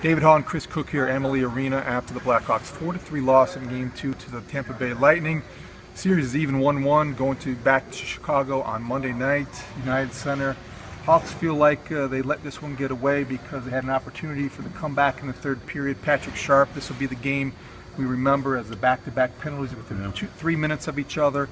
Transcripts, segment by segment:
David Haugh and Chris Cook here at Emily Arena after the Blackhawks 4-3 loss in Game 2 to the Tampa Bay Lightning. Series is even 1-1, going back to Chicago on Monday night, United Center. Hawks feel like they let this one get away because they had an opportunity for the comeback in the third period. Patrick Sharp, this will be the game we remember as the back-to-back penalties within 3 minutes of each other.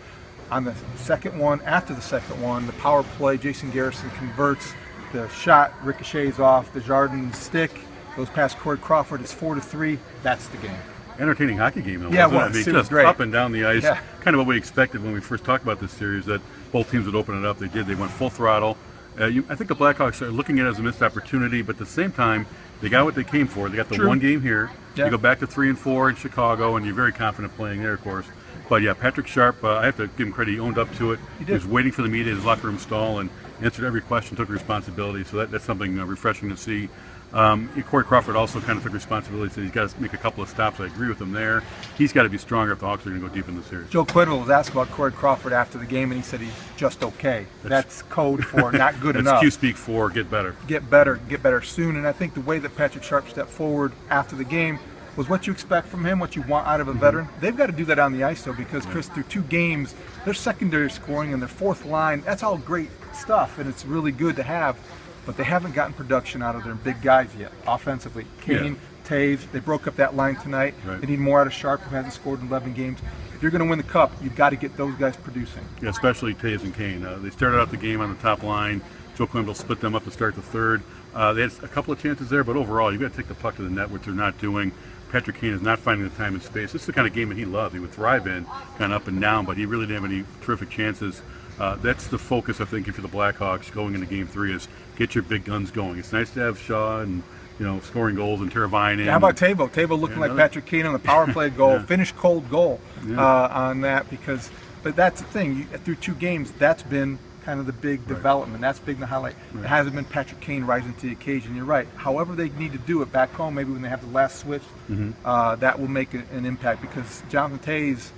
On the second one, after the second one, the power play, Jason Garrison converts. The shot ricochets off the Jardin's stick, goes past Corey Crawford. It's 4-3. That's the game. Entertaining hockey game, though, yeah, wasn't it? I mean, just great. Up and down the ice. Yeah. Kind of what we expected when we first talked about this series, that both teams would open it up. They did. They went full throttle. I think the Blackhawks are looking at it as a missed opportunity, but at the same time, they got what they came for. They got the one game here. Yeah. You go back to 3-4 in Chicago, and you're very confident playing there, of course. But yeah, Patrick Sharp, I have to give him credit. He owned up to it. He was waiting for the media in his locker room stall and answered every question, took responsibility. So that's something refreshing to see. Corey Crawford also kind of took responsibility, so he's got to make a couple of stops. I agree with him there. He's got to be stronger if the Hawks are going to go deep in the series. Joe Quenneville was asked about Corey Crawford after the game, and he said he's just okay. That's code for not good enough. That's Q-speak for get better. Get better soon. And I think the way that Patrick Sharp stepped forward after the game was what you expect from him, what you want out of a veteran. They've got to do that on the ice, though, because, Chris, through 2 games, their secondary scoring and their fourth line, that's all great stuff, and it's really good to have. But they haven't gotten production out of their big guys yet, offensively. Kane, Taves, they broke up that line tonight. Right. They need more out of Sharp, who hasn't scored in 11 games. If you're going to win the Cup, you've got to get those guys producing. Yeah, especially Taves and Kane. They started out the game on the top line. Joe Quenneville split them up to start the third. They had a couple of chances there, but overall, you've got to take the puck to the net, which they're not doing. Patrick Kane is not finding the time and space. This is the kind of game that he loved. He would thrive in, kind of up and down, but he really didn't have any terrific chances. That's the focus, I think, for the Blackhawks going into Game 3 is get your big guns going. It's nice to have Haugh and scoring goals and Teravainen. How about Tavo? Tavo looking like Patrick Kane on the power play goal, finished cold goal on that. But that's the thing. Through 2 games, that's been kind of the big development. That's big in the highlight. It hasn't been Patrick Kane rising to the occasion. You're right. However they need to do it back home, maybe when they have the last switch, that will make an impact, because Jonathan Toews,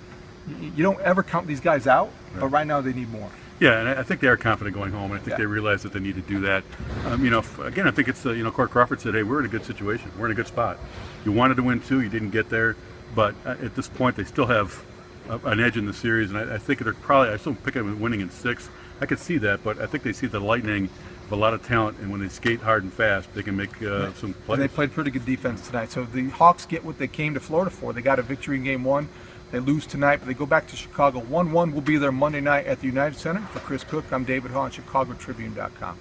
you don't ever count these guys out, but right now they need more. Yeah, and I think they are confident going home, and I think they realize that they need to do that. Again, I think it's, Corey Crawford said, hey, we're in a good situation. We're in a good spot. You wanted to win 2, you didn't get there, but at this point they still have an edge in the series, and I think they're probably, I still pick them winning in 6. I could see that, but I think they see the Lightning have a lot of talent, and when they skate hard and fast, they can make some plays. And they played pretty good defense tonight. So the Hawks get what they came to Florida for. They got a victory in Game 1. They lose tonight, but they go back to Chicago. 1-1 will be there Monday night at the United Center. For Chris Cook, I'm David Haugh on ChicagoTribune.com.